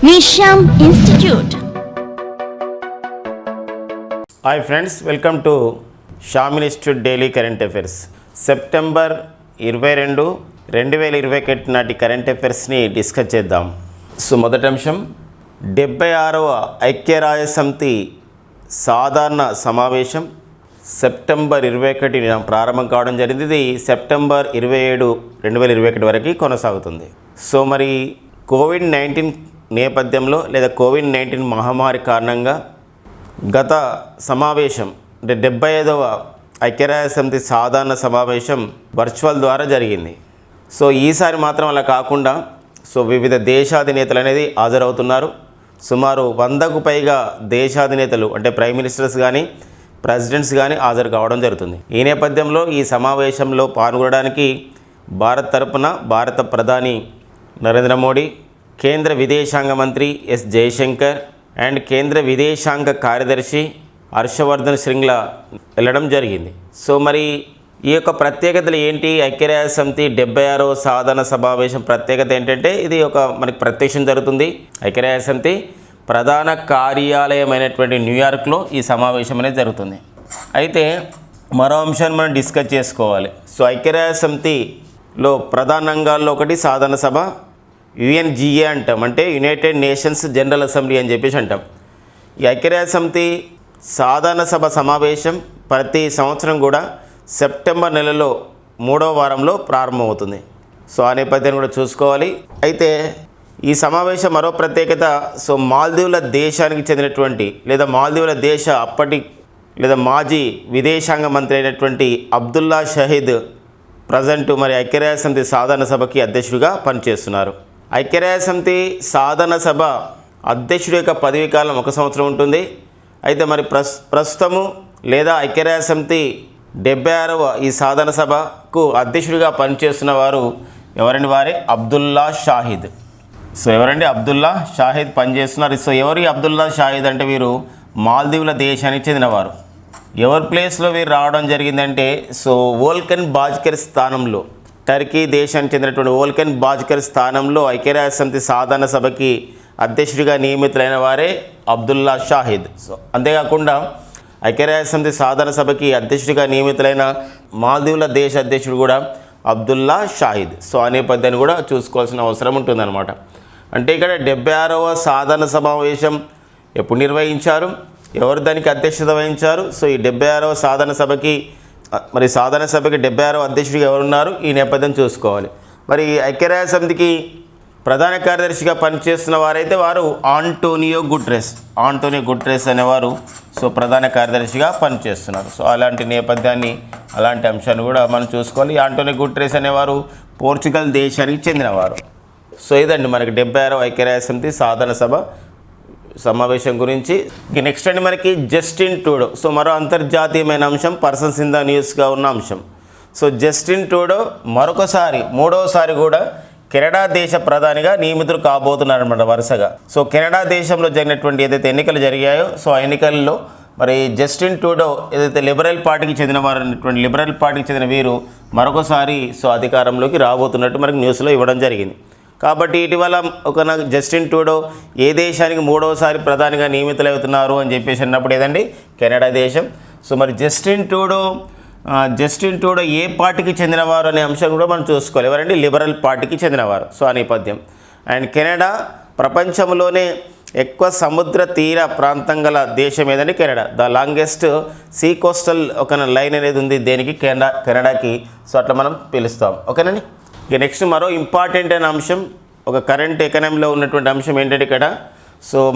Nisham Institute. Hi friends, welcome to Sham Institute Daily Current Affairs. September 22, 2021 నాటి current అఫైర్స్ని discuss చేద్దాం. So మొదటి అంశం 76వ ఐక్యరాజ్యసమితి సాధారణ సమావేశం సెప్టెంబర్ 21 ప్రారంభం కావడం జరిగింది. ఇది సెప్టెంబర్ 27, 2021 వరకు కొనసాగుతుంది. సో మరి కోవిడ్-19 నేపథ్యంలో లేదా కోవిడ్-19 మహమ్మారి కారణంగా గత సమావేశం అంటే 75వ ఐక్యరాజ్యసమితి సాధారణ సమావేశం వర్చువల్ ద్వారా జరిగింది. సో ఈసారి మాత్రం అలా కాకుండా వివిధ దేశాధినేతలు అనేది హాజరవుతున్నారు. సుమారు 100కు పైగా దేశాధినేతలు అంటే ప్రైమ్ మినిస్టర్స్ కానీ ప్రెసిడెంట్స్ కానీ హాజరు కావడం జరుగుతుంది. ఈ నేపథ్యంలో ఈ సమావేశంలో పాల్గొనడానికి భారత్ తరపున భారత ప్రధాని నరేంద్ర మోడీ, కేంద్ర విదేశాంగ మంత్రి ఎస్ జయశంకర్ అండ్ కేంద్ర విదేశాంగ కార్యదర్శి హర్షవర్ధన్ శ్రింగ్లా వెళ్ళడం జరిగింది. సో మరి ఈ యొక్క ప్రత్యేకతలు ఏంటి? ఐక్యరాజ్యసమితి 76వ సాధారణ సమావేశం ప్రత్యేకత ఏంటంటే ఇది మనకి ప్రత్యక్షం జరుగుతుంది. ఐక్యరాజ్యసమితి ప్రధాన కార్యాలయమైనటువంటి న్యూయార్క్లో ఈ సమావేశం అనేది జరుగుతుంది. అయితే మరో అంశాన్ని మనం డిస్కస్ చేసుకోవాలి. సో ఐక్యరాజ్యసమితిలో ప్రధాన రంగాల్లో ఒకటి సాధారణ సభ, యుఎన్జిఏ అంటాం, అంటే యునైటెడ్ నేషన్స్ జనరల్ అసెంబ్లీ అని చెప్పేసి అంటాం. ఈ ఐక్యరాజ్యసమితి సాధారణ సభ సమావేశం ప్రతి సంవత్సరం కూడా సెప్టెంబర్ నెలలో 3వ వారంలో ప్రారంభమవుతుంది. సో ఆ నేపథ్యాన్ని కూడా చూసుకోవాలి. అయితే ఈ సమావేశం మరో ప్రత్యేకత, మాల్దీవుల దేశానికి చెందినటువంటి లేదా మాల్దీవుల దేశ అప్పటి లేదా మాజీ విదేశాంగ మంత్రి అయినటువంటి అబ్దుల్లా షహీద్ ప్రజెంట్ మరి ఐక్యరాజ్యసమితి సాధారణ సభకి అధ్యక్షుడిగా పనిచేస్తున్నారు. ఐక్యరాజ్యసమితి సాధారణ సభ అధ్యక్షుడి యొక్క పదవీ కాలం 1 సంవత్సరం ఉంటుంది. అయితే మరి ప్రస్తుతము లేదా ఐక్యరాజ్యసమితి 76వ ఈ సాధారణ సభకు అధ్యక్షుడిగా పనిచేస్తున్న వారు ఎవరండి? వారే అబ్దుల్లా షాహిద్. సో ఎవరండి? అబ్దుల్లా షాహిద్ పనిచేస్తున్నారు. సో ఎవరి అబ్దుల్లా షాహిద్ అంటే వీరు మాల్దీవుల దేశానికి చెందినవారు. ఎవరి ప్లేస్లో వీరు రావడం జరిగిందంటే వోల్కన్ బాజ్కర్ స్థానంలో, టర్కీ దేశానికి చెందినటువంటి వోల్కన్ బాజ్కర్ స్థానంలో ఐక్యరాజ్యసమితి సాధారణ సభకి అధ్యక్షుడిగా నియమితులైన వారే అబ్దుల్లా షాహిద్. సో అంతేకాకుండా ఐక్యరాజ్యసమితి సాధారణ సభకి అధ్యక్షుడిగా నియమితులైన మాల్దీవుల దేశ అధ్యక్షుడు కూడా అబ్దుల్లా షాహిద్. సో ఆ నేపథ్యాన్ని కూడా చూసుకోవాల్సిన అవసరం ఉంటుందన్నమాట. అంటే ఇక్కడ 76వ సాధారణ సమావేశం ఎప్పుడు నిర్వహించారు, ఎవరు దానికి అధ్యక్షత వహించారు, సో ఈ 76వ సాధారణ సభకి 76వ అధ్యక్షుడిగా ఎవరున్నారు, ఈ నేపథ్యం చూసుకోవాలి. మరి ఐక్యరాజ్యసమితికి ప్రధాన కార్యదర్శిగా పనిచేస్తున్న వారైతే వారు ఆంటోనియో గుటెరెస్ అనేవారు ప్రధాన కార్యదర్శిగా పనిచేస్తున్నారు. సో అలాంటి నేపథ్యాన్ని, అలాంటి అంశాన్ని కూడా మనం చూసుకోవాలి. ఆంటోనియో గుటెరెస్ అనేవారు పోర్చుగల్ దేశానికి చెందినవారు. సో ఇదండి మనకి 76వ ఐక్యరాజ్యసమితి సాధారణ సభ సమావేశం గురించి. నెక్స్ట్ అండి మనకి జస్టిన్ ట్రూడో. సో మరో అంతర్జాతీయమైన అంశం, పర్సన్స్ ఇన్ ద న్యూస్గా ఉన్న అంశం. సో జస్టిన్ ట్రూడో మూడవసారి కూడా కెనడా దేశ ప్రధానిగా నియమితులు కాబోతున్నారన్నమాట వరుసగా. సో కెనడా దేశంలో జరిగినటువంటి ఏదైతే ఎన్నికలు జరిగాయో ఆ ఎన్నికల్లో మరి జస్టిన్ ట్రూడో ఏదైతే లిబరల్ పార్టీకి చెందిన వీరు మరొకసారి అధికారంలోకి రాబోతున్నట్టు మనకి న్యూస్లో ఇవ్వడం జరిగింది. కాబట్టి ఇటీవల జస్టిన్ ట్రూడో ఏ దేశానికి 3వసారి ప్రధానిగా నియమితులవుతున్నారు అని చెప్పేసి అన్నప్పుడు ఏదండి? కెనడా దేశం. సో మరి జస్టిన్ ట్రూడో ఏ పార్టీకి చెందినవారు అనే అంశం కూడా మనం చూసుకోవాలి. ఎవరండి? లిబరల్ పార్టీకి చెందినవారు. సో ఆ నేపథ్యం. అండ్ కెనడా ప్రపంచంలోనే ఎక్కువ సముద్ర తీర ప్రాంతం గల దేశం ఏదండి? Canada. The longest sea coastal line అనేది ఉంది దేనికి? కెనడాకి. సో అట్లా మనం పిలుస్తాం. ఓకేనండి. ఇక నెక్స్ట్ మరో ఇంపార్టెంట్ అయిన అంశం, ఒక కరెంట్ ఎకనామీలో ఉన్నటువంటి అంశం ఏంటంటే ఇక్కడ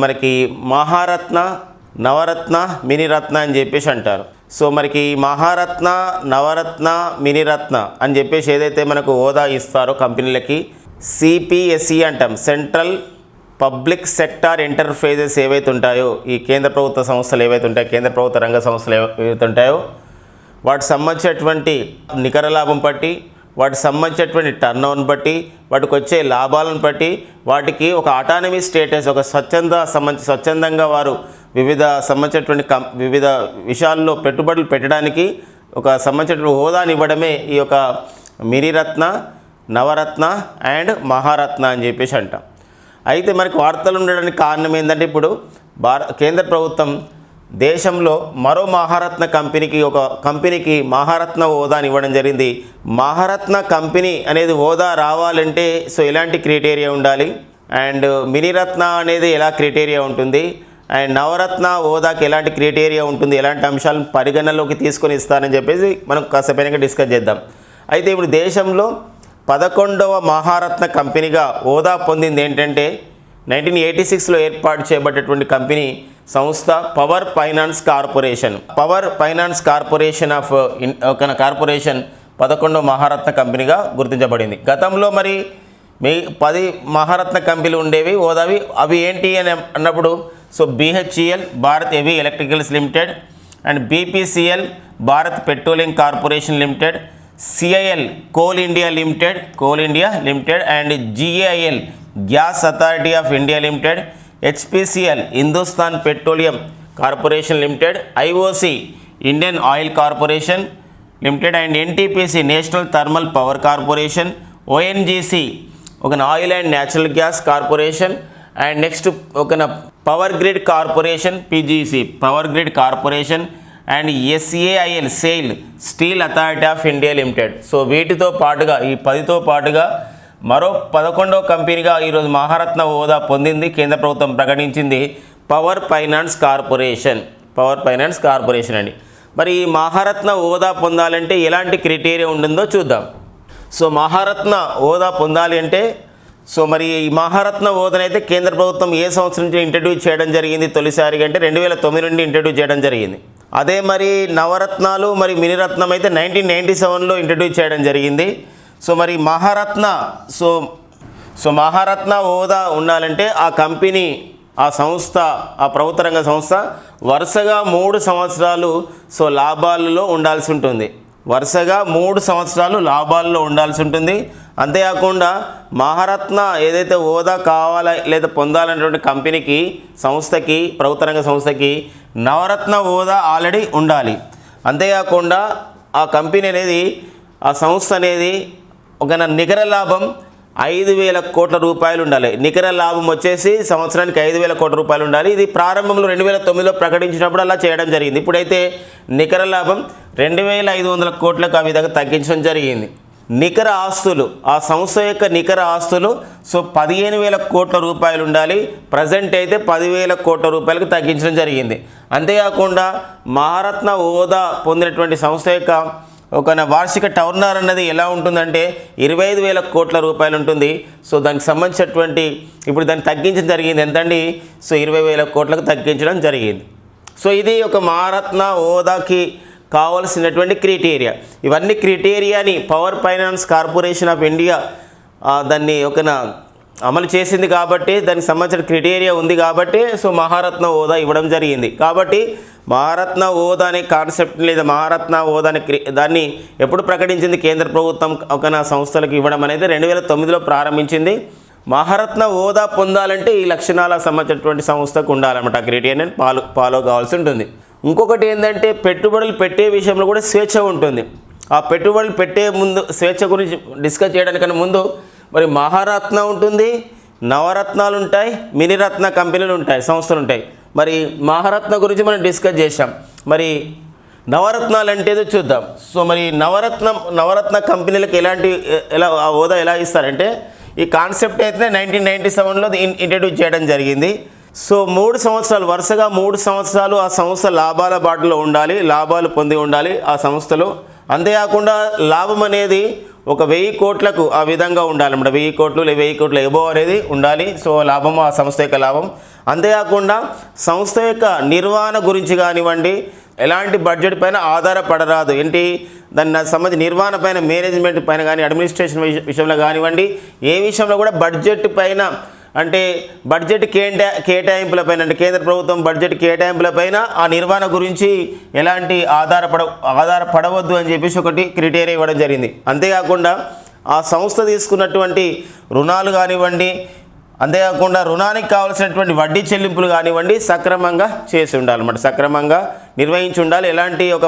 మనకి మహారత్న, నవరత్న, మినిరత్న అని చెప్పేసి అంటారు. సో మనకి మహారత్న, నవరత్న, మినిరత్న అని చెప్పేసి ఏదైతే మనకు హోదా ఇస్తారో కంపెనీలకి, సిపిఎస్ఈ అంటాం, సెంట్రల్ పబ్లిక్ సెక్టార్ ఎంటర్ప్రైజెస్ ఏవైతే ఉంటాయో, ఈ కేంద్ర ప్రభుత్వ సంస్థలు ఏవైతే ఉంటాయో, కేంద్ర ప్రభుత్వ రంగ సంస్థలు ఏవైతే ఉంటాయో వాటికి సంబంధించినటువంటి నికర లాభం బట్టి, వాటికి సంబంధించినటువంటి టర్న్ బట్టి, వాటికి వచ్చే లాభాలను బట్టి వాటికి ఒక ఆటానమీ స్టేటస్, ఒక స్వచ్ఛందంగా వారు వివిధ విషయాల్లో పెట్టుబడులు పెట్టడానికి ఒక సంబంధించిన హోదాని ఇవ్వడమే ఈ యొక్క మినిరత్న, నవరత్న అండ్ మహారత్న అని చెప్పేసి అంటాం. అయితే మనకు వార్తలు ఉండడానికి కారణం ఏంటంటే ఇప్పుడు కేంద్ర ప్రభుత్వం దేశంలో మరో మహారత్న కంపెనీకి మహారత్న హోదాని ఇవ్వడం జరిగింది. మహారత్న కంపెనీ అనేది హోదా రావాలంటే సో ఎలాంటి క్రైటీరియా ఉండాలి, అండ్ మినిరత్న అనేది ఎలా క్రైటీరియా ఉంటుంది, అండ్ నవరత్న హోదాకి ఎలాంటి క్రైటీరియా ఉంటుంది, ఎలాంటి అంశాలను పరిగణనలోకి తీసుకొని ఇస్తారని చెప్పేసి మనం కాసేపైనా డిస్కస్ చేద్దాం. అయితే ఇప్పుడు దేశంలో 11వ మహారత్న కంపెనీగా హోదా పొందింది ఏంటంటే 1986లో ఏర్పాటు చేయబడ్డటువంటి కంపెనీ సంస్థ power finance corporation. Power finance corporation of ఒక కార్పొరేషన్ 11వ మహారత్న కంపెనీగా గుర్తించబడింది. గతంలో మరి 10 మహారత్న కంపెనీలు ఉండేవి హోదావి. అవి ఏంటి అని అన్నప్పుడు so BHEL Bharat heavy electricals limited, and BPCL Bharat petroleum corporation limited, CIL coal India limited and GAIL gas authority of India limited, HPCL Hindustan petroleum corporation limited, IOC Indian oil corporation limited and NTPC national thermal power corporation, ONGC ఒక oil and natural gas corporation, and next ఒక power grid corporation PGC power grid corporation, and SAIL SAIL steel authority of India limited. So వీటితో పాటుగా ఈ 10తో పాటుగా మరో 11వ కంపెనీగా ఈరోజు మహారత్న హోదా పొందింది. కేంద్ర ప్రభుత్వం ప్రకటించింది పవర్ ఫైనాన్స్ కార్పొరేషన్ అండి. మరి ఈ మహారత్న హోదా పొందాలంటే ఎలాంటి క్రైటీరియా ఉంటుందో చూద్దాం. సో మహారత్న హోదా పొందాలి అంటే సో మరి ఈ మహారత్న హోదానైతే కేంద్ర ప్రభుత్వం ఏ సంవత్సరం నుంచి ఇంట్రడ్యూస్ చేయడం జరిగింది తొలిసారిగా అంటే 2009 నుండి ఇంట్రడ్యూస్ చేయడం జరిగింది. అదే మరి నవరత్నాలు మరి మినిరత్నం అయితే 1997లో ఇంట్రడ్యూస్ చేయడం జరిగింది. సో మరి మహారత్న హోదా ఉండాలంటే ఆ కంపెనీ ఆ సంస్థ ఆ ప్రభుత్వ రంగ సంస్థ వరుసగా 3 సంవత్సరాలు సో లాభాలలో ఉండాల్సి ఉంటుంది. అంతేకాకుండా మహారత్న ఏదైతే హోదా కావాలా లేదా పొందాలనేటువంటి కంపెనీకి సంస్థకి ప్రభుత్వ రంగ సంస్థకి నవరత్న హోదా ఆల్రెడీ ఉండాలి. అంతేకాకుండా ఆ కంపెనీ అనేది ఆ సంస్థ అనేది ఒక నికర లాభం 5,000 కోట్ల రూపాయలు ఉండాలి. నికర లాభం వచ్చేసి సంవత్సరానికి 5,000 కోట్ల రూపాయలు ఉండాలి. ఇది ప్రారంభంలో 2009లో ప్రకటించినప్పుడు అలా చేయడం జరిగింది. ఇప్పుడైతే నికర లాభం 2,500 కోట్లకు ఆ విధంగా తగ్గించడం జరిగింది. నికర ఆస్తులు ఆ సంస్థ యొక్క నికర ఆస్తులు సో 15,000 కోట్ల రూపాయలు ఉండాలి. ప్రజెంట్ అయితే 10,000 కోట్ల రూపాయలకు తగ్గించడం జరిగింది. అంతేకాకుండా మహారత్న హోదా పొందినటువంటి సంస్థ యొక్క ఒక వార్షిక టర్నోవర్ అన్నది ఎలా ఉంటుందంటే 25,000 కోట్ల రూపాయలు ఉంటుంది. సో దానికి సంబంధించినటువంటి ఇప్పుడు దాన్ని తగ్గించడం జరిగింది ఎంతండి సో 20,000 కోట్లకు తగ్గించడం జరిగింది. సో ఇది ఒక మహారత్న హోదాకి కావాల్సినటువంటి క్రైటీరియా. ఇవన్నీ క్రైటీరియాని power finance corporation of India దాన్ని అమలు చేసింది కాబట్టి దానికి సంబంధించిన క్రైటీరియా ఉంది కాబట్టి సో మహారత్న హోదా ఇవ్వడం జరిగింది. కాబట్టి మహారత్న హోదా అనే కాన్సెప్ట్ లేదా మహారత్న హోదా దాన్ని ఎప్పుడు ప్రకటించింది కేంద్ర ప్రభుత్వం ఒక సంస్థలకు ఇవ్వడం అనేది 2009లో ప్రారంభించింది. మహారత్న హోదా పొందాలంటే ఈ లక్షణాలకు సంబంధించినటువంటి సంస్థకు ఉండాలన్నమాట. ఆ క్రైటీరియాని ఫాలో కావాల్సి ఉంటుంది. ఇంకొకటి ఏంటంటే పెట్టుబడులు పెట్టే విషయంలో కూడా స్వేచ్ఛ ఉంటుంది. ఆ పెట్టుబడులు పెట్టే ముందు స్వేచ్ఛ గురించి డిస్కస్ చేయడానికన్నా ముందు మరి మహారత్న ఉంటుంది, నవరత్నాలు ఉంటాయి, మినిరత్న కంపెనీలు ఉంటాయి, సంస్థలు ఉంటాయి. మరి మహారత్న గురించి మనం డిస్కస్ చేసాం. మరి నవరత్నాలు అంటే చూద్దాం. సో మరి నవరత్న కంపెనీలకు ఎలా ఆ హోదా ఎలా ఇస్తారంటే ఈ కాన్సెప్ట్ అయితే 1997లో ఇంట్రడ్యూస్ చేయడం జరిగింది. సో 3 సంవత్సరాలు వరుసగా 3 సంవత్సరాలు ఆ సంస్థ లాభాల బాటలో ఉండాలి, లాభాలు పొంది ఉండాలి ఆ సంస్థలు. అంతేకాకుండా లాభం అనేది ఒక 1,000 కోట్లకు ఆ విధంగా ఉండాలన్నమాట. 1,000 కోట్లు లేదా 1,000 కోట్ల ఎబోవ్ అనేది ఉండాలి. సో లాభము ఆ సంస్థ యొక్క లాభం. అంతేకాకుండా సంస్థ యొక్క నిర్వహణ గురించి కానివ్వండి ఎలాంటి బడ్జెట్ పైన ఆధారపడరాదు. దాన్ని సంబంధించి నిర్వహణ పైన మేనేజ్మెంట్ పైన కానీ అడ్మినిస్ట్రేషన్ విషయంలో కానివ్వండి ఏ విషయంలో కూడా బడ్జెట్ పైన అంటే బడ్జెట్ కేటాయింపులపైన అంటే కేంద్ర ప్రభుత్వం బడ్జెట్ కేటాయింపులపైన ఆ నిర్వహణ గురించి ఎలాంటి ఆధారపడవద్దు అని చెప్పేసి ఒకటి క్రైటీరియా ఇవ్వడం జరిగింది. అంతేకాకుండా ఆ సంస్థ తీసుకున్నటువంటి రుణాలు కానివ్వండి అంతేకాకుండా రుణానికి కావాల్సినటువంటి వడ్డీ చెల్లింపులు కానివ్వండి సక్రమంగా చేసి ఉండాలన్నమాట, సక్రమంగా నిర్వహించి ఉండాలి. ఎలాంటి ఒక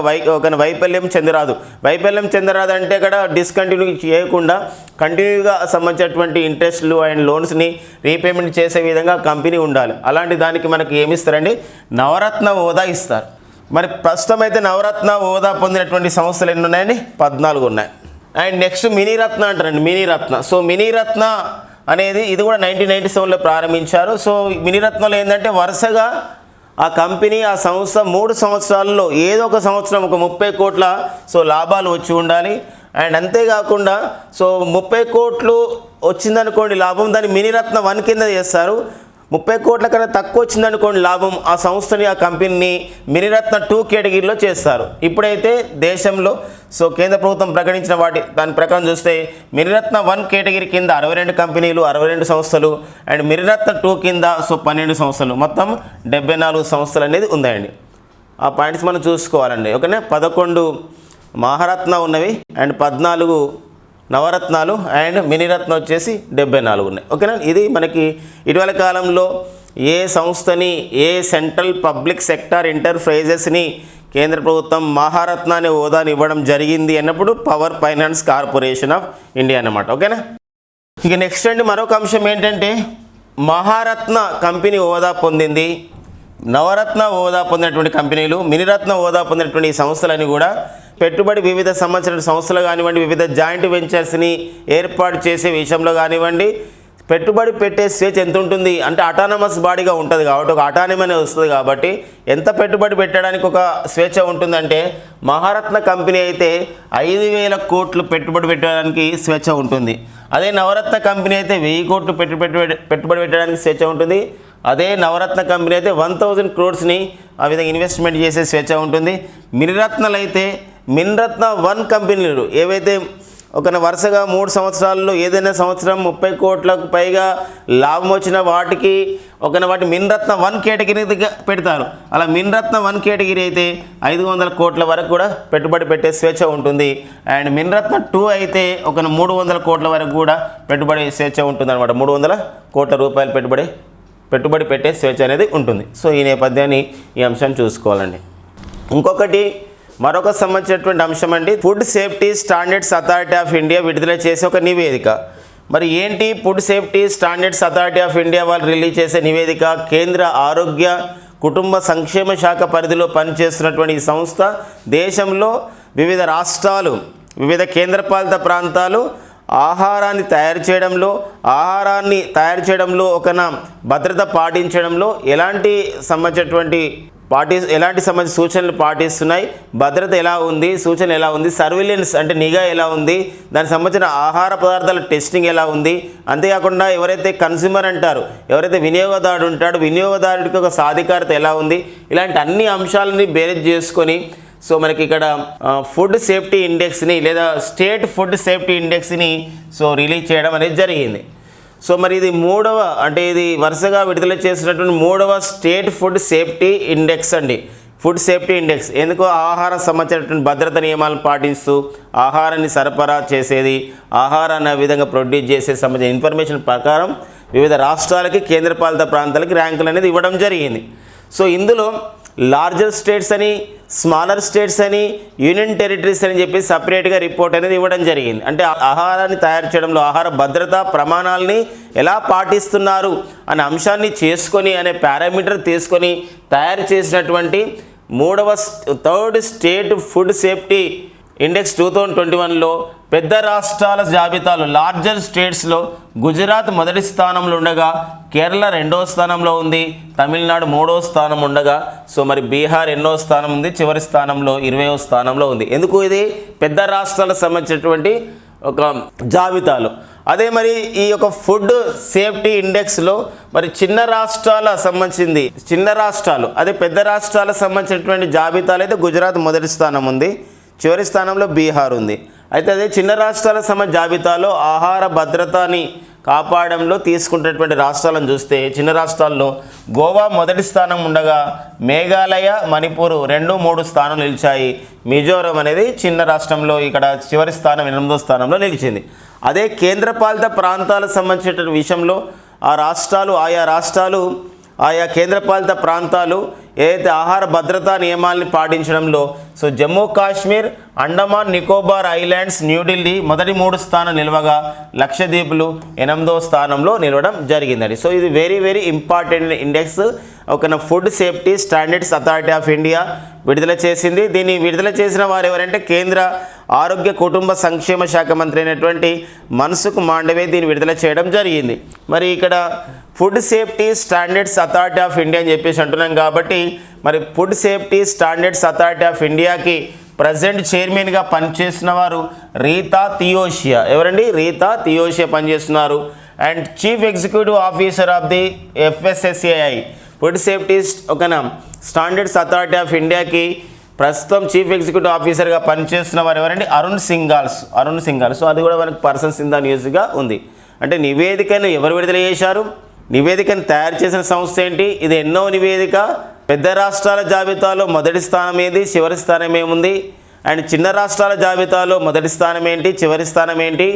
వైఫల్యం చెందరాదు. వైఫల్యం చెందరాదు అంటే ఇక్కడ డిస్కంటిన్యూ చేయకుండా కంటిన్యూగా సంబంధించినటువంటి ఇంట్రెస్ట్లు అండ్ లోన్స్ని రీపేమెంట్ చేసే విధంగా కంపెనీ ఉండాలి. అలాంటి దానికి మనకి ఏమి ఇస్తారండి, నవరత్న హోదా ఇస్తారు. మరి ప్రస్తుతం అయితే నవరత్న హోదా పొందినటువంటి సంస్థలు ఎన్ని ఉన్నాయండి, 14 ఉన్నాయి. అండ్ నెక్స్ట్ మినీరత్న అంటారండి, మినీరత్న. సో మినీరత్న అనేది ఇది కూడా 1997లో ప్రారంభించారు. సో మినీరత్నంలో ఏంటంటే వరుసగా ఆ కంపెనీ ఆ సంస్థ 3 సంవత్సరాల్లో ఏదో ఒక సంవత్సరం ఒక 30 కోట్ల సో లాభాలు వచ్చి ఉండాలి. అండ్ అంతేకాకుండా సో 30 కోట్లు వచ్చిందనుకోండి లాభం, దాన్ని మినీరత్న 1 కింద చేస్తారు. 30 కోట్ల కన్నా తక్కువ వచ్చిందనుకోండి లాభం, ఆ సంస్థని ఆ కంపెనీని మినీరత్న 2 కేటగిరీలో చేస్తారు. ఇప్పుడైతే దేశంలో సో కేంద్ర ప్రభుత్వం ప్రకటించిన దాని ప్రకారం చూస్తే మినీరత్న 1 కేటగిరీ కింద 62 కంపెనీలు 62 సంస్థలు అండ్ మినీరత్న 2 కింద సో 12 సంస్థలు, మొత్తం 74 సంస్థలు అనేది ఉందండి. ఆ పాయింట్స్ మనం చూసుకోవాలండి. ఓకేనా, 11 మహారత్న ఉన్నవి అండ్ 14 నవరత్నాలు అండ్ మినీరత్న వచ్చేసి 74 ఉన్నాయి. ఓకేనా, ఇది మనకి ఇటీవల కాలంలో ఏ సంస్థని ఏ సెంట్రల్ పబ్లిక్ సెక్టార్ ఎంటర్ప్రైజెస్ని కేంద్ర ప్రభుత్వం మహారత్న అనే హోదాని ఇవ్వడం జరిగింది అన్నప్పుడు power finance corporation of India అన్నమాట. ఓకేనా, ఇక నెక్స్ట్ అండి మరొక అంశం ఏంటంటే మహారత్న కంపెనీ హోదా పొందింది, నవరత్న హోదా పొందినటువంటి కంపెనీలు, మినీరత్న హోదా పొందినటువంటి ఈ సంస్థలని కూడా పెట్టుబడి వివిధ సంబంధించిన సంస్థలు కానివ్వండి, వివిధ జాయింట్ వెంచర్స్ని ఏర్పాటు చేసే విషయంలో కానివ్వండి, పెట్టుబడి పెట్టే స్వేచ్ఛ ఎంత ఉంటుంది అంటే అటానమస్ బాడీగా ఉంటుంది కాబట్టి, ఒక అటానమీ అనేది వస్తుంది కాబట్టి ఎంత పెట్టుబడి పెట్టడానికి ఒక స్వేచ్ఛ ఉంటుందంటే మహారత్న కంపెనీ అయితే 5,000 కోట్లు పెట్టుబడి పెట్టడానికి స్వేచ్ఛ ఉంటుంది. అదే నవరత్న కంపెనీ అయితే 1,000 కోట్లు పెట్టుబడి పెట్టడానికి స్వేచ్ఛ ఉంటుంది. అదే నవరత్న కంపెనీ అయితే 1,000 crores ఆ విధంగా ఇన్వెస్ట్మెంట్ చేసే స్వేచ్ఛ ఉంటుంది. మినీరత్నాలు అయితే మినరత్న 1 కంపెనీలు ఏవైతే ఒక వరుసగా 3 సంవత్సరాల్లో ఏదైనా సంవత్సరం 30 కోట్లకు పైగా లాభం వచ్చిన వాటికి వాటి మినరత్న 1 కేటగిరీగా పెడతారు. అలా మినరత్న 1 కేటగిరీ అయితే 500 కోట్ల వరకు కూడా పెట్టుబడి పెట్టే స్వేచ్ఛ ఉంటుంది. అండ్ మినరత్న 2 అయితే 300 కోట్ల వరకు కూడా పెట్టుబడి స్వేచ్ఛ ఉంటుంది అనమాట. 300 కోట్ల రూపాయలు పెట్టుబడి పెట్టే స్వేచ్ఛ అనేది ఉంటుంది. సో ఈ నేపథ్యాన్ని ఈ అంశాన్ని చూసుకోవాలండి. ఇంకొకటి మరొక సంబంధించినటువంటి అంశం అండి, food safety standards authority of India విడుదల చేసే ఒక నివేదిక. మరి ఏంటి food safety standards authority of India వాళ్ళు రిలీజ్ చేసే నివేదిక? కేంద్ర ఆరోగ్య కుటుంబ సంక్షేమ శాఖ పరిధిలో పనిచేస్తున్నటువంటి ఈ సంస్థ దేశంలో వివిధ రాష్ట్రాలు, వివిధ కేంద్రపాలిత ప్రాంతాలు ఆహారాన్ని తయారు చేయడంలో ఒక భద్రత పాటించడంలో ఎలాంటి సంబంధించినటువంటి సూచనలు పాటిస్తున్నాయి, భద్రత ఎలా ఉంది, సూచన ఎలా ఉంది, సర్విలెన్స్ అంటే నిఘా ఎలా ఉంది, దానికి సంబంధించిన ఆహార పదార్థాల టెస్టింగ్ ఎలా ఉంది, అంతేకాకుండా ఎవరైతే కన్స్యూమర్ అంటారు, ఎవరైతే వినియోగదారుడు ఉంటాడో వినియోగదారుడికి ఒక సాధికారత ఎలా ఉంది, ఇలాంటి అన్ని అంశాలని బేరేజ్ చేసుకొని సో మనకి ఇక్కడ ఫుడ్ సేఫ్టీ ఇండెక్స్ని లేదా స్టేట్ ఫుడ్ సేఫ్టీ ఇండెక్స్ని సో రిలీజ్ చేయడం అనేది జరిగింది. సో మరి ఇది ఇది వరుసగా విడుదల చేసినటువంటి 3వ స్టేట్ ఫుడ్ సేఫ్టీ ఇండెక్స్ అండి. ఫుడ్ సేఫ్టీ ఇండెక్స్ ఎందుకు ఆహారం సంబంధించినటువంటి భద్రత నియమాలను పాటిస్తూ ఆహారాన్ని సరఫరా చేసేది, ఆహారాన్ని ఆ విధంగా ప్రొడ్యూస్ చేసే సంబంధించిన ఇన్ఫర్మేషన్ ప్రకారం వివిధ రాష్ట్రాలకి కేంద్రపాలిత ప్రాంతాలకి ర్యాంకులు అనేది ఇవ్వడం జరిగింది. సో ఇందులో లార్జర్ స్టేట్స్ అని, స్మాలర్ స్టేట్స్ అని, యూనియన్ టెరిటరీస్ అని చెప్పి సపరేట్గా రిపోర్ట్ అనేది ఇవ్వడం జరిగింది. అంటే ఆహారాన్ని తయారు చేయడంలో ఆహార భద్రతా ప్రమాణాలని ఎలా పాటిస్తున్నారు అనే అంశాన్ని చేసుకొని అనే పారామీటర్ తీసుకొని తయారు చేసినటువంటి 3వ స్టేట్ ఫుడ్ సేఫ్టీ ఇండెక్స్ 2021లో పెద్ద రాష్ట్రాల జాబితాలో లార్జర్ స్టేట్స్లో గుజరాత్ మొదటి స్థానంలో ఉండగా, కేరళ 2వ స్థానంలో ఉంది, తమిళనాడు 3వ స్థానం ఉండగా, సో మరి బీహార్ 8వ స్థానం ఉంది, చివరి స్థానంలో 20వ స్థానంలో ఉంది. ఎందుకు? ఇది పెద్ద రాష్ట్రాలకు సంబంధించినటువంటి ఒక జాబితాలో. అదే మరి ఈ యొక్క ఫుడ్ సేఫ్టీ ఇండెక్స్లో మరి చిన్న రాష్ట్రాలు అదే పెద్ద రాష్ట్రాలకు సంబంధించినటువంటి జాబితాలో అయితే గుజరాత్ మొదటి స్థానం ఉంది, చివరి స్థానంలో బీహార్ ఉంది. అయితే అదే చిన్న రాష్ట్రాల జాబితాలో ఆహార భద్రతని కాపాడంలో తీసుకుంటున్నటువంటి రాష్ట్రాలను చూస్తే చిన్న రాష్ట్రాల్లో గోవా మొదటి స్థానం ఉండగా, మేఘాలయ, మణిపూర్ 2, 3 స్థానం నిలిచాయి. మిజోరం అనేది చిన్న రాష్ట్రంలో ఇక్కడ చివరి స్థానం 8వ స్థానంలో నిలిచింది. అదే కేంద్రపాలిత ప్రాంతాలకు సంబంధించిన విషయంలో ఆయా రాష్ట్రాలు ఆయా కేంద్రపాలిత ప్రాంతాలు ఏదైతే ఆహార భద్రతా నియమాల్ని పాటించడంలో సో జమ్మూ కాశ్మీర్, అండమాన్ నికోబార్ ఐలాండ్స్, న్యూఢిల్లీ మొదటి 3 స్థానం నిలవగా లక్షద్వీపులు 8వ స్థానంలో నిలవడం జరిగిందండి. సో ఇది వెరీ ఇంపార్టెంట్ ఇండెక్స్. ఒక food safety standards authority of India విడుదల చేసింది. దీన్ని విడుదల చేసిన వారు ఎవరంటే కేంద్ర ఆరోగ్య కుటుంబ సంక్షేమ శాఖ మంత్రి అయినటువంటి మన్సుఖ్ మాండవే దీన్ని విడుదల చేయడం జరిగింది. మరి ఇక్కడ food safety standards authority of India అని చెప్పేసి అంటున్నాం కాబట్టి మరి food safety standards authority of ఇండియాకి ప్రజెంట్ చైర్మన్గా పనిచేస్తున్న వారు రీతా థియోషియా. ఎవరండి? రీతా థియోషియా పనిచేస్తున్నారు. And chief executive officer of the FSSAI food safety standards authority of ఇండియాకి ప్రస్తుతం చీఫ్ ఎగ్జిక్యూటివ్ ఆఫీసర్గా పనిచేస్తున్న వారు ఎవరండి? అరుణ్ సింఘాల్. సో అది కూడా మనకు పర్సన్స్ ఇన్ ద న్యూస్గా ఉంది. అంటే నివేదికను ఎవరు విడుదల చేశారు? నివేదికను తయారు చేసిన సంస్థ ఏంటి? ఇది ఎన్నో నివేదిక? పెద్ద రాష్ట్రాల జాబితాలో మొదటి స్థానం ఏది, చివరి స్థానం ఏముంది? అండ్ చిన్న రాష్ట్రాల జాబితాలో మొదటి స్థానం ఏంటి, చివరి స్థానం ఏంటి?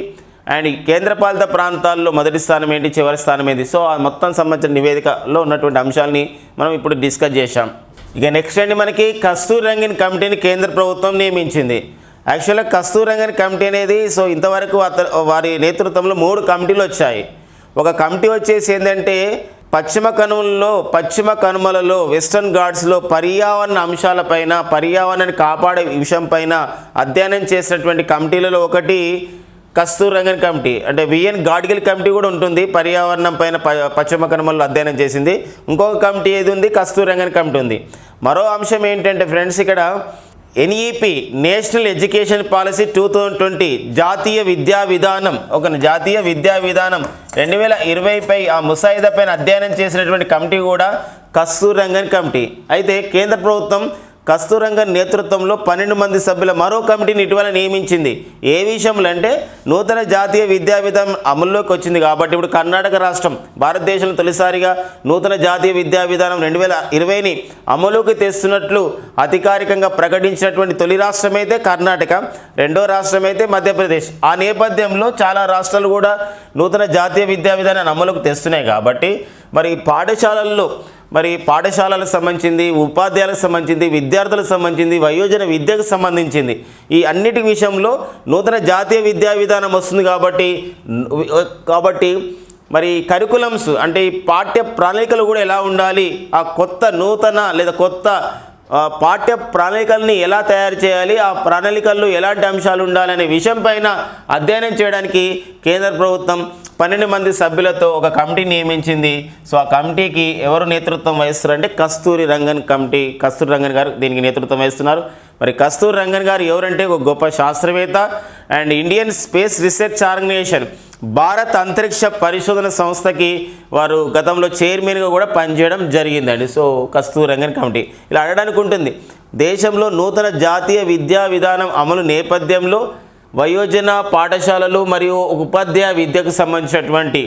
అండ్ కేంద్రపాలిత ప్రాంతాల్లో మొదటి స్థానం ఏంటి, చివరి స్థానం ఏంటి? సో ఆ మొత్తం సంబంధించిన నివేదికలో ఉన్నటువంటి అంశాలని మనం ఇప్పుడు డిస్కస్ చేశాం. ఇక నెక్స్ట్ అండి మనకి కస్తూరి రంగన్ కమిటీని కేంద్ర ప్రభుత్వం నియమించింది. యాక్చువల్గా కస్తూరి రంగన్ కమిటీ అనేది సో ఇంతవరకు వారి నేతృత్వంలో 3 కమిటీలు వచ్చాయి. ఒక కమిటీ వచ్చేసి ఏంటంటే పశ్చిమ కనుమలలో వెస్టర్న్ ఘాట్స్లో పర్యావరణ అంశాలపైన, పర్యావరణాన్ని కాపాడే విషయంపైన అధ్యయనం చేసినటువంటి కమిటీలలో ఒకటి కస్తూరి రంగన్ కమిటీ. అంటే విఎన్ గాడ్గిల్ కమిటీ కూడా ఉంటుంది, పర్యావరణం పైన పశ్చిమ కనుమలలో అధ్యయనం చేసింది. ఇంకొక కమిటీ ఏది ఉంది? కస్తూరి రంగన్ కమిటీ ఉంది. మరో అంశం ఏంటంటే ఫ్రెండ్స్, ఇక్కడ NEP నేషనల్ ఎడ్యుకేషన్ పాలసీ 2020 జాతీయ విద్యా విధానం 2020పై ఆ ముసాయిదా పైన అధ్యయనం చేసినటువంటి కమిటీ కూడా కస్తూరి రంగన్ కమిటీ. అయితే కేంద్ర ప్రభుత్వం కస్తూరి రంగన్ నేతృత్వంలో 12 మంది సభ్యుల మరో కమిటీని ఇటీవల నియమించింది. ఏ విషయంలో అంటే నూతన జాతీయ విద్యా విధానం అమల్లోకి వచ్చింది కాబట్టి ఇప్పుడు కర్ణాటక రాష్ట్రం భారతదేశంలో తొలిసారిగా నూతన జాతీయ విద్యా విధానం 2020ని అమలుకి తెస్తున్నట్లు అధికారికంగా ప్రకటించినటువంటి తొలి రాష్ట్రం అయితే కర్ణాటక, రెండో రాష్ట్రం అయితే మధ్యప్రదేశ్. ఆ నేపథ్యంలో చాలా రాష్ట్రాలు కూడా నూతన జాతీయ విద్యా విధానాన్ని అమలుకు తెస్తున్నాయి కాబట్టి పాఠశాలలకు సంబంధించింది, ఉపాధ్యాయులకు సంబంధించింది, విద్యార్థులకు సంబంధించింది, వయోజన విద్యకు సంబంధించింది ఈ అన్నిటి విషయంలో నూతన జాతీయ విద్యా విధానం వస్తుంది కాబట్టి మరి కరికులమ్స్ అంటే ఈ పాఠ్య ప్రణాళికలు కూడా ఎలా ఉండాలి, ఆ కొత్త పాఠ్య ప్రణాళికల్ని ఎలా తయారు చేయాలి, ఆ ప్రణాళికల్లో ఎలాంటి అంశాలు ఉండాలి అనే విషయం పైన అధ్యయనం చేయడానికి కేంద్ర ప్రభుత్వం 12 మంది సభ్యులతో ఒక కమిటీ నియమించింది. సో ఆ కమిటీకి ఎవరు నేతృత్వం వహిస్తారు అంటే కస్తూరి రంగన్ గారు దీనికి నేతృత్వం వహిస్తున్నారు. మరి కస్తూరి రంగన్ గారు ఎవరంటే ఒక గొప్ప శాస్త్రవేత్త and Indian space research organisation Bharat అంతరిక్ష పరిశోధన సంస్థకి వారు గతంలో చైర్మన్గా కూడా పనిచేయడం జరిగిందండి. సో కస్తూరి రంగన్ కమిటీ ఇలా అడగడానికి ఉంటుంది. దేశంలో నూతన జాతీయ విద్యా విధానం అమలు నేపథ్యంలో వయోజన పాఠశాలలు మరియు ఉపాధ్యాయ విద్యకు సంబంధించినటువంటి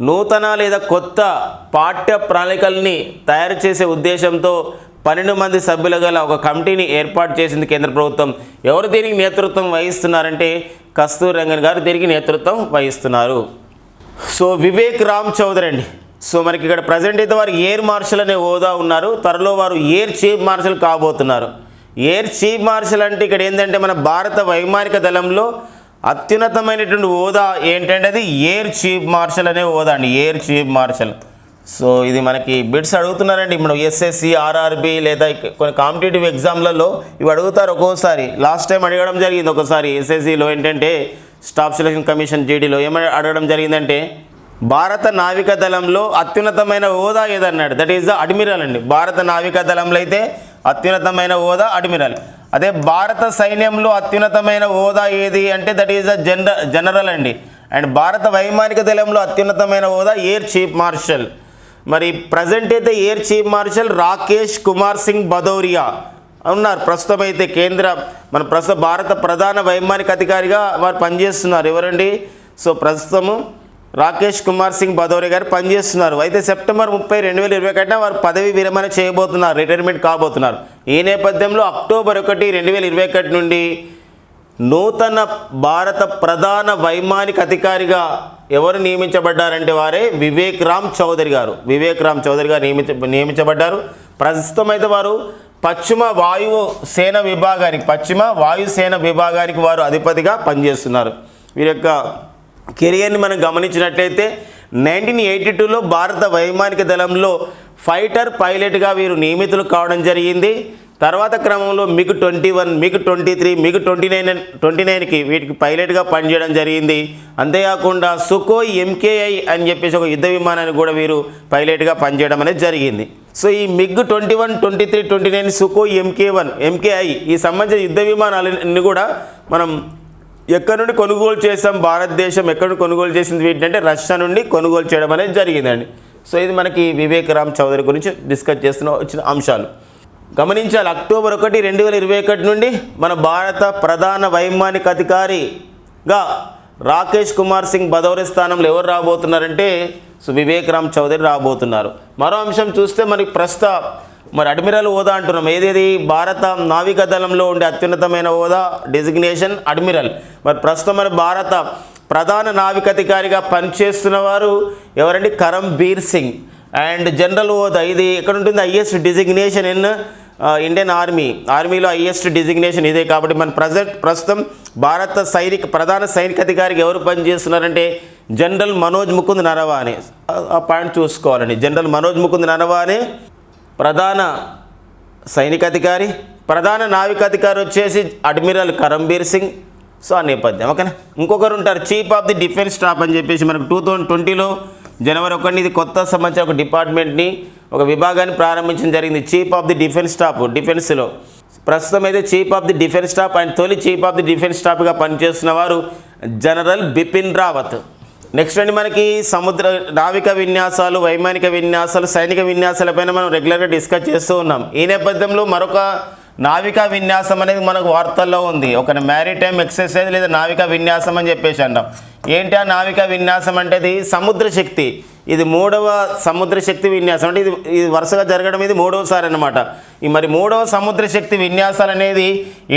నూతన లేదా కొత్త పాఠ్య ప్రణాళికల్ని తయారు చేసే ఉద్దేశంతో 12 మంది సభ్యుల గల ఒక కమిటీని ఏర్పాటు చేసింది కేంద్ర ప్రభుత్వం. ఎవరు దీనికి నేతృత్వం వహిస్తున్నారంటే కస్తూరి రంగన్ గారు దీనికి నేతృత్వం వహిస్తున్నారు. సో వివేక్ రామ్ చౌదరి అండి. సో మనకి ఇక్కడ ప్రజెంట్ అయితే వారు ఎయిర్ మార్షల్ అనే హోదా ఉన్నారు. త్వరలో వారు ఎయిర్ చీఫ్ మార్షల్ కాబోతున్నారు. ఎయిర్ చీఫ్ మార్షల్ అంటే ఇక్కడ ఏంటంటే మన భారత వైమానిక దళంలో అత్యున్నతమైనటువంటి హోదా ఏంటంటే అది ఎయిర్ చీఫ్ మార్షల్ అనే హోదా అండి, ఎయిర్ చీఫ్ మార్షల్. సో ఇది మనకి బిట్స్ అడుగుతున్నారండి. ఇప్పుడు SSC, RRB లేదా కొన్ని కాంపిటేటివ్ ఎగ్జామ్లలో ఇవి అడుగుతారు. ఒక్కోసారి లాస్ట్ టైం అడగడం జరిగింది. ఒకసారి SSCలో ఏంటంటే స్టాఫ్ సెలక్షన్ కమిషన్ GDలో ఏమని అడగడం జరిగిందంటే భారత నావికా దళంలో అత్యున్నతమైన హోదా ఏదన్నాడు, దట్ ఈస్ ద అడ్మిరల్ అండి. భారత నావికా దళంలో అయితే అత్యున్నతమైన హోదా అడ్మిరల్. అదే భారత సైన్యంలో అత్యున్నతమైన హోదా ఏది అంటే దట్ ఈస్ ద జనరల్ అండి. అండ్ భారత వైమానిక దళంలో అత్యున్నతమైన హోదా ఎయిర్ చీఫ్ మార్షల్. మరి ప్రజెంట్ అయితే air chief martial Rakesh Kumar Singh Bhadauria ఉన్నారు. ప్రస్తుతం అయితే ప్రస్తుత భారత ప్రధాన వైమానిక అధికారిగా వారు పనిచేస్తున్నారు. ఎవరండి? సో ప్రస్తుతము రాకేష్ కుమార్ సింగ్ భదౌరియా గారు పనిచేస్తున్నారు. అయితే సెప్టెంబర్ 30, 2021 వారు పదవి విరమణ చేయబోతున్నారు, రిటైర్మెంట్ కాబోతున్నారు. ఈ నేపథ్యంలో అక్టోబర్ 1, 2021 నుండి నూతన భారత ప్రధాన వైమానిక అధికారిగా ఎవరు నియమించబడ్డారంటే వారే వివేక్ రామ్ చౌదరి గారు నియమించబడ్డారు. ప్రస్తుతం అయితే వారు పశ్చిమ వాయుసేన విభాగానికి వారు అధిపతిగా పనిచేస్తున్నారు. వీరి యొక్క కెరియర్ని మనం గమనించినట్లయితే 1982లో భారత వైమానిక దళంలో ఫైటర్ పైలట్గా వీరు నియమితులు కావడం జరిగింది. తర్వాత క్రమంలో MiG-21, MiG-23, MiG-29కి వీటికి పైలట్గా పనిచేయడం జరిగింది. అంతేకాకుండా సుకోయ్ MKI అని చెప్పేసి ఒక యుద్ధ విమానాన్ని కూడా వీరు పైలట్గా పనిచేయడం అనేది జరిగింది. సో ఈ MiG-21, 23, 29 సుకోయ్ MKI ఈ సంబంధించిన యుద్ధ విమానాలన్నీ కూడా మనం ఎక్కడి నుండి కొనుగోలు చేసాం, భారతదేశం ఎక్కడి నుండి కొనుగోలు చేసింది వీటినంటే రష్యా నుండి కొనుగోలు చేయడం అనేది జరిగిందండి. సో ఇది మనకి వివేక్ రామ్ చౌదరి గురించి డిస్కస్ వచ్చిన అంశాలు గమనించాలి. అక్టోబర్ 1, 2021 నుండి మన భారత ప్రధాన వైమానిక అధికారిగా రాకేష్ కుమార్ సింగ్ భదౌరియా స్థానంలో ఎవరు రాబోతున్నారంటే వివేక్ రామ్ చౌదరి రాబోతున్నారు. మరో అంశం చూస్తే మనకి అడ్మిరల్ హోదా అంటున్నాం. ఏదేది భారత నావికా దళంలో ఉండే అత్యున్నతమైన హోదా డెసిగ్నేషన్ అడ్మిరల్. మరి ప్రస్తుతం మన భారత ప్రధాన నావికాధికారిగా పనిచేస్తున్న వారు ఎవరండి? కరంబీర్ సింగ్. అండ్ జనరల్ హోదా ఇది ఎక్కడ ఉంటుంది? హైయెస్ట్ డిజిగ్నేషన్ ఇన్ ఇండియన్ ఆర్మీలో హైయెస్ట్ డిజిగ్నేషన్ ఇదే. కాబట్టి మన ప్రస్తుతం భారత ప్రధాన సైనికాధికారికి ఎవరు పనిచేస్తున్నారంటే జనరల్ మనోజ్ ముకుంద్ నరవానే. ఆ పాయింట్ చూసుకోవాలండి. జనరల్ మనోజ్ ముకుంద్ నరవానే ప్రధాన సైనికాధికారి, ప్రధాన నావికాధికారి వచ్చేసి అడ్మిరల్ కరంబీర్ సింగ్. సో ఆ నేపథ్యం ఓకేనా. ఇంకొకరు ఉంటారు chief of the defence staff అని చెప్పేసి మనకు 2020లో జనవరి 1 ఇది కొత్త సంబంధించిన ఒక డిపార్ట్మెంట్ని, ఒక విభాగాన్ని ప్రారంభించడం జరిగింది. Chief of the defence staff డిఫెన్స్లో ప్రస్తుతం అయితే chief of the defence staff and తొలి చీఫ్ ఆఫ్ ది డిఫెన్స్ స్టాఫ్గా పనిచేస్తున్న వారు జనరల్ బిపిన్ రావత్. నెక్స్ట్ అండి మనకి సముద్ర నావిక విన్యాసాలు, వైమానిక విన్యాసాలు, సైనిక విన్యాసాలపైన మనం రెగ్యులర్గా డిస్కస్ చేస్తూ ఉన్నాం. ఈ నేపథ్యంలో మరొక నావికా విన్యాసం అనేది మనకు వార్తల్లో ఉంది. ఒక మ్యారిటైమ్ ఎక్సర్సైజ్ లేదా నావికా విన్యాసం అని చెప్పేసి అంటాం. ఏంటి ఆ నావికా విన్యాసం అంటే ఇది సముద్ర శక్తి. ఇది 3వ సముద్ర శక్తి విన్యాసం. అంటే ఇది వరుసగా జరగడం ఇది 3వసారి అన్నమాట. ఈ మరి 3వ సముద్ర శక్తి విన్యాసాలు అనేది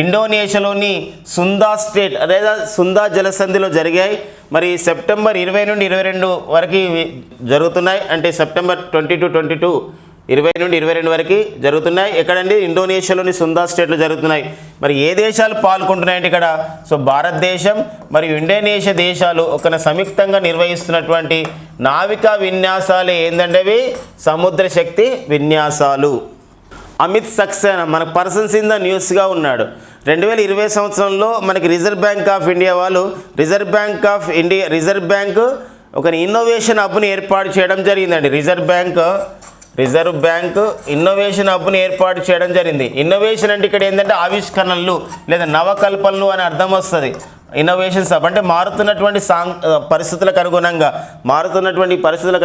ఇండోనేషియాలోని సుందా స్టేట్ లేదా సుందా జలసంధిలో జరిగాయి. మరి సెప్టెంబర్ 20 నుండి 22 వరకు జరుగుతున్నాయి. అంటే సెప్టెంబర్ 20 నుండి 22 వరకు జరుగుతున్నాయి. ఎక్కడండి? ఇండోనేషియాలోని సుందా స్టేట్లో జరుగుతున్నాయి. మరి ఏ దేశాలు పాల్గొంటున్నాయంటే ఇక్కడ భారతదేశం మరియు ఇండోనేషియా దేశాలు ఒక సంయుక్తంగా నిర్వహిస్తున్నటువంటి నావికా విన్యాసాలు ఏంటంటే అవి సముద్ర శక్తి విన్యాసాలు. అమిత్ సక్సేనా మనకు పర్సన్స్ ఇన్ ద న్యూస్గా ఉన్నాడు. 2020 సంవత్సరంలో మనకి రిజర్వ్ బ్యాంక్ ఆఫ్ ఇండియా వాళ్ళు రిజర్వ్ బ్యాంక్ ఒక ఇన్నోవేషన్ హబ్ని ఏర్పాటు చేయడం జరిగిందండి. రిజర్వ్ బ్యాంక్ ఇన్నోవేషన్ హబ్ని ఏర్పాటు చేయడం జరిగింది. ఇన్నోవేషన్ అంటే ఇక్కడ ఏంటంటే ఆవిష్కరణలు లేదా నవకల్పనలు అని అర్థం వస్తుంది. ఇన్నోవేషన్స్ హబ్ అంటే మారుతున్నటువంటి పరిస్థితులకు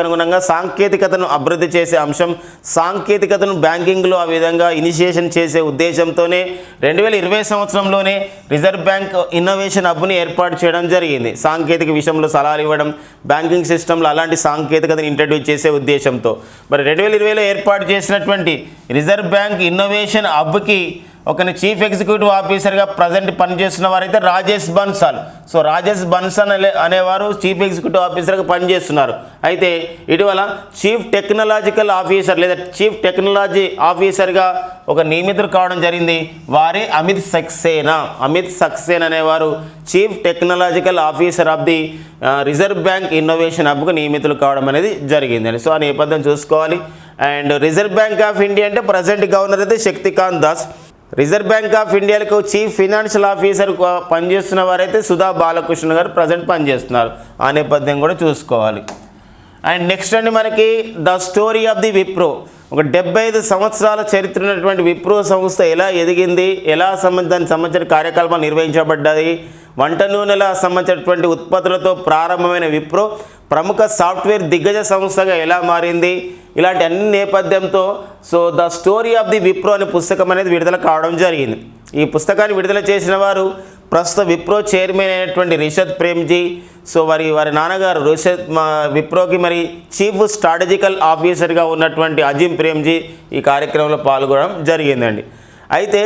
అనుగుణంగా సాంకేతికతను అభివృద్ధి చేసే అంశం. సాంకేతికతను బ్యాంకింగ్లో ఆ విధంగా ఇనిషియేషన్ చేసే ఉద్దేశంతోనే 2020 సంవత్సరంలోనే రిజర్వ్ బ్యాంక్ ఇన్నోవేషన్ హబ్ని ఏర్పాటు చేయడం జరిగింది. సాంకేతిక విషయంలో సలహాలు ఇవ్వడం, బ్యాంకింగ్ సిస్టంలో అలాంటి సాంకేతికతను ఇంట్రడ్యూస్ చేసే ఉద్దేశంతో మరి 2020లో ఏర్పాటు చేసినటువంటి రిజర్వ్ బ్యాంక్ ఇన్నోవేషన్ హబ్కి ఒక చీఫ్ ఎగ్జిక్యూటివ్ ఆఫీసర్గా ప్రజెంట్ పనిచేస్తున్న వారైతే రాజేష్ బన్సాల్. సో రాజేష్ బన్సాల్ అనేవారు చీఫ్ ఎగ్జిక్యూటివ్ ఆఫీసర్గా పనిచేస్తున్నారు. అయితే ఇటీవల చీఫ్ టెక్నాలజికల్ ఆఫీసర్ లేదా చీఫ్ టెక్నాలజీ ఆఫీసర్గా ఒక నియమితులు కావడం జరిగింది. వారే అమిత్ సక్సేనా అనేవారు chief technological officer of the reserve bank innovation హబ్కు నియమితులు కావడం అనేది జరిగిందండి. సో ఆ నేపథ్యం చూసుకోవాలి. And reserve bank of India అంటే ప్రజెంట్ గవర్నర్ అయితే Shaktikanta Das. Reserve bank of ఇండియాకు చీఫ్ ఫైనాన్షియల్ ఆఫీసర్ పనిచేస్తున్న వారైతే సుధా బాలకృష్ణ గారు ప్రజెంట్ పనిచేస్తున్నారు. ఆ నేపథ్యం కూడా చూసుకోవాలి. అండ్ నెక్స్ట్ అండి మనకి the story of the Wipro. ఒక 75 సంవత్సరాల చరిత్ర ఉన్నటువంటి విప్రో సంస్థ ఎలా ఎదిగింది, ఎలా దానికి సంబంధించిన కార్యకలాపాలు నిర్వహించబడ్డాయి, వంట నూనెల సంబంధించినటువంటి ఉత్పత్తులతో ప్రారంభమైన విప్రో ప్రముఖ సాఫ్ట్వేర్ దిగ్గజ సంస్థగా ఎలా మారింది, ఇలాంటి అన్ని నేపథ్యంతో the story of the Wipro అనే పుస్తకం అనేది విడుదల కావడం జరిగింది. ఈ పుస్తకాన్ని విడుదల చేసిన వారు ప్రస్తుత విప్రో చైర్మన్ అయినటువంటి రిషద్ ప్రేమ్జీ. సో వారి నాన్నగారు విప్రోకి మరి చీఫ్ స్ట్రాటజికల్ ఆఫీసర్గా ఉన్నటువంటి అజిమ్ ప్రేమ్జీ ఈ కార్యక్రమంలో పాల్గొనడం జరిగిందండి. అయితే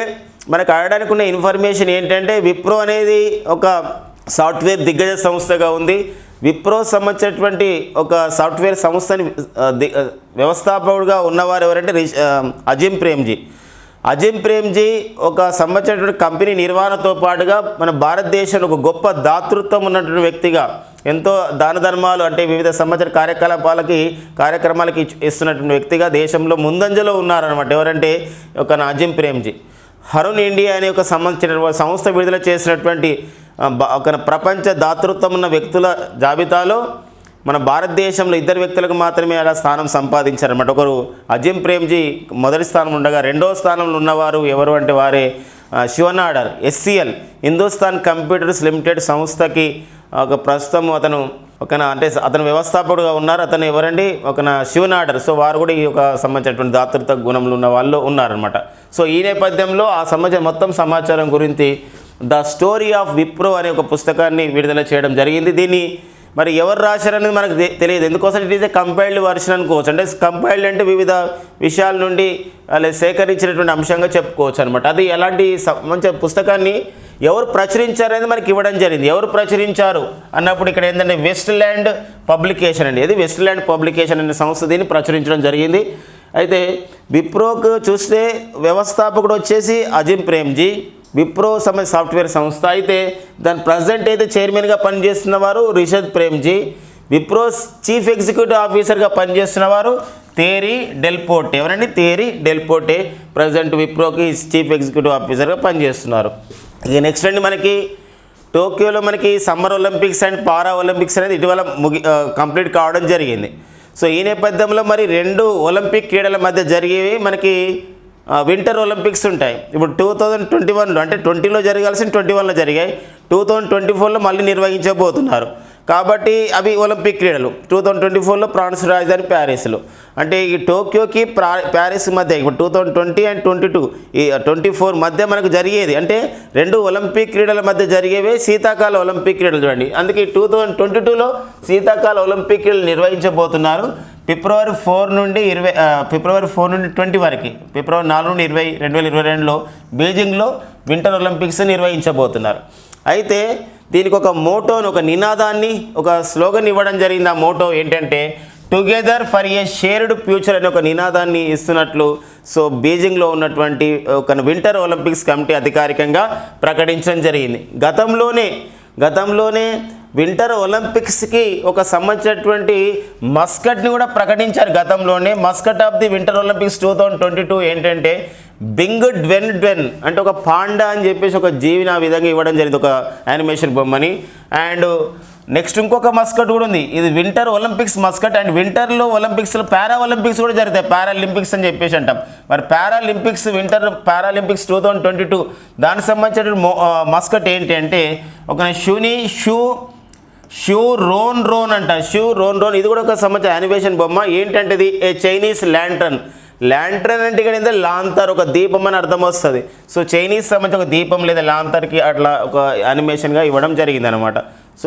మనకు అడగడానికి ఉన్న ఇన్ఫర్మేషన్ ఏంటంటే విప్రో అనేది ఒక సాఫ్ట్వేర్ దిగ్గజ సంస్థగా ఉంది. విప్రో సంబంధించినటువంటి ఒక సాఫ్ట్వేర్ సంస్థని వ్యవస్థాపకుడుగా ఉన్నవారు ఎవరంటే అజిమ్ ప్రేమ్జీ ఒక సంబంధించినటువంటి కంపెనీ నిర్వహణతో పాటుగా మన భారతదేశంలో ఒక గొప్ప దాతృత్వం ఉన్నటువంటి వ్యక్తిగా, ఎంతో దాన ధర్మాలు అంటే వివిధ సంబంధించిన కార్యక్రమాలకి ఇస్తున్నటువంటి వ్యక్తిగా దేశంలో ముందంజలో ఉన్నారనమాట. ఎవరంటే ఒక అజిమ్ ప్రేమ్జీ. హరుణ్ ఇండియా అనే ఒక సంబంధించిన సంస్థ విడుదల చేసినటువంటి ఒక ప్రపంచ దాతృత్వం ఉన్న వ్యక్తుల జాబితాలో మన భారతదేశంలో 2 వ్యక్తులకు మాత్రమే అలా స్థానం సంపాదించారన్నమాట. ఒకరు అజిమ్ ప్రేమ్జీ మొదటి స్థానం ఉండగా, రెండవ స్థానంలో ఉన్నవారు ఎవరు అంటే వారే శివనాడర్. SCL హిందుస్థాన్ కంప్యూటర్స్ లిమిటెడ్ సంస్థకి ఒక ప్రస్తుతం అతను వ్యవస్థాపకుడుగా ఉన్నారు. అతను ఎవరండి? శివనాడర్. సో వారు కూడా ఈ యొక్క సంబంధించినటువంటి దాతృత్వ గుణంలో ఉన్న వాళ్ళు ఉన్నారనమాట. సో ఈ నేపథ్యంలో ఆ సంబంధించిన మొత్తం సమాచారం గురించి ద స్టోరీ ఆఫ్ విప్రో అనే ఒక పుస్తకాన్ని విడుదల చేయడం జరిగింది. దీన్ని మరి ఎవరు రాశారనేది మనకు తెలియదు. ఎందుకోసం it is a compiled version అనుకోవచ్చు. అంటే కంపైల్డ్ అంటే వివిధ విషయాల నుండి సేకరించినటువంటి అంశంగా చెప్పుకోవచ్చు అనమాట. అది ఎలాంటి మంచి పుస్తకాన్ని ఎవరు ప్రచురించారు అనేది మనకి ఇవ్వడం జరిగింది. ఎవరు ప్రచురించారు అన్నప్పుడు ఇక్కడ ఏంటంటే వెస్ట్‌ల్యాండ్ పబ్లికేషన్ అండి. ఇది వెస్ట్‌ల్యాండ్ పబ్లికేషన్ అనే సంస్థ దీన్ని ప్రచురించడం జరిగింది. అయితే విప్రోకు చూస్తే వ్యవస్థాపకుడు వచ్చేసి అజిమ్ ప్రేమ్జీ. విప్రో సాఫ్ట్వేర్ సంస్థ. అయితే దాని ప్రజెంట్ అయితే చైర్మన్గా పనిచేస్తున్న వారు రిషద్ ప్రేమ్జీ. విప్రో చీఫ్ ఎగ్జిక్యూటివ్ ఆఫీసర్గా పనిచేస్తున్న వారు తేరీ డెల్పోటే. ఎవరండి? తేరీ డెల్పోటే ప్రజెంట్ విప్రోకి చీఫ్ ఎగ్జిక్యూటివ్ ఆఫీసర్గా పనిచేస్తున్నారు. ఇక నెక్స్ట్ అండి మనకి టోక్యోలో మనకి summer Olympics and para Olympics అనేది ఇటీవల కంప్లీట్ కావడం జరిగింది. సో ఈ నేపథ్యంలో మరి 2 ఒలింపిక్ క్రీడల మధ్య జరిగేవి మనకి వింటర్ ఒలింపిక్స్ ఉంటాయి. ఇప్పుడు 2021లో అంటే 20లో జరగాల్సిన 21లో జరిగాయి. 2024లో మళ్ళీ నిర్వహించబోతున్నారు. కాబట్టి అవి ఒలింపిక్ క్రీడలు. 2024లో ఫ్రాన్స్ రాజధాని ప్యారిస్లో. అంటే ఈ టోక్యోకి ప్యారిస్ మధ్య ఇప్పుడు 2020 అండ్ 22 ఈ 24 మధ్య మనకు జరిగేది. అంటే 2 ఒలింపిక్ క్రీడల మధ్య జరిగేవే శీతాకాల ఒలింపిక్ క్రీడలు చూడండి. అందుకే 2022లో శీతాకాల ఒలింపిక్ క్రీడలు నిర్వహించబోతున్నారు. ఫిబ్రవరి 4 నుండి 20 వరకు, ఫిబ్రవరి 4 నుండి 20, 2022లో బీజింగ్లో వింటర్ ఒలింపిక్స్ నిర్వహించబోతున్నారు. అయితే దీనికి ఒక మోటోని, ఒక నినాదాన్ని, ఒక స్లోగన్ ఇవ్వడం జరిగింది. ఆ మోటో ఏంటంటే together for a shared future అనే ఒక నినాదాన్ని ఇస్తున్నట్లు సో బీజింగ్లో ఉన్నటువంటి ఒక వింటర్ ఒలింపిక్స్ కమిటీ అధికారికంగా ప్రకటించడం జరిగింది. గతంలోనే వింటర్ ఒలింపిక్స్కి ఒక సంబంధించినటువంటి మస్కట్ని కూడా ప్రకటించారు. గతంలోనే Muscat of the winter Olympics 2022 ఏంటంటే బింగ్ డ్వెన్ అంటే ఒక పాండా అని చెప్పేసి ఒక జీవిని ఆ విధంగా ఇవ్వడం జరిగింది, ఒక యానిమేషన్ బొమ్మని. అండ్ నెక్స్ట్ ఇంకొక మస్కట్ కూడా ఉంది. ఇది వింటర్ ఒలింపిక్స్ మస్కట్. అండ్ వింటర్లో ఒలింపిక్స్లో పారా ఒలింపిక్స్ కూడా జరుగుతాయి, పారాలింపిక్స్ అని చెప్పేసి అంటాం. మరి పారాలింపిక్స్, వింటర్ పారాలింపిక్స్ 2022 దానికి సంబంధించిన మస్కట్ ఏంటి అంటే ఒక షూ రోన్ అంట. షూ రోన్ ఇది కూడా ఒక సంబంధించిన యానిమేషన్ బొమ్మ. ఏంటంటే ఇది ఏ చైనీస్ ల్యాంటర్న్ అంటే ఇక్కడ ఏంటంటే లాంతర్, ఒక దీపం అని అర్థం వస్తుంది. సో చైనీస్ సంబంధించి ఒక దీపం లేదా లాంతర్కి అట్లా ఒక యానిమేషన్గా ఇవ్వడం జరిగింది అనమాట. సో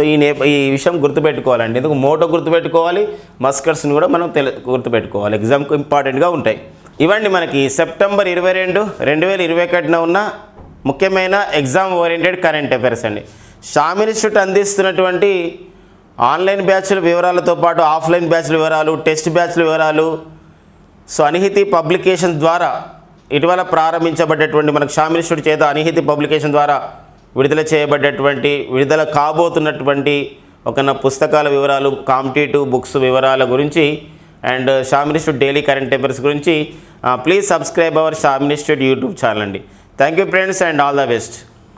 ఈ విషయం గుర్తుపెట్టుకోవాలండి. ఎందుకు మోటో గుర్తుపెట్టుకోవాలి, మస్కట్స్ని కూడా మనం గుర్తుపెట్టుకోవాలి, ఎగ్జామ్కి ఇంపార్టెంట్గా ఉంటాయి. ఇవ్వండి మనకి సెప్టెంబర్ 22, 2021 ఉన్న ముఖ్యమైన ఎగ్జామ్ ఓరియంటెడ్ కరెంట్ అఫైర్స్ అండి. షామిల్ ఇన్స్టిట్యూట్ అందిస్తున్నటువంటి ఆన్లైన్ బ్యాచ్ల వివరాలతో పాటు ఆఫ్లైన్ బ్యాచ్ల వివరాలు, టెస్ట్ బ్యాచ్ల వివరాలు, సో అనిహితి పబ్లికేషన్ ద్వారా ఇటీవల ప్రారంభించబడ్డటువంటి మనకు షామిల్ ఇన్స్టిట్యూట్ చేత అనిహితి పబ్లికేషన్ ద్వారా విడుదల కాబోతున్నటువంటి ఒక పుస్తకాల వివరాలు, కాంపిటేటివ్ బుక్స్ వివరాల గురించి and Shamil institute daily current affairs గురించి please subscribe our Shamil institute YouTube channel అండి. Thank you friends and all the best.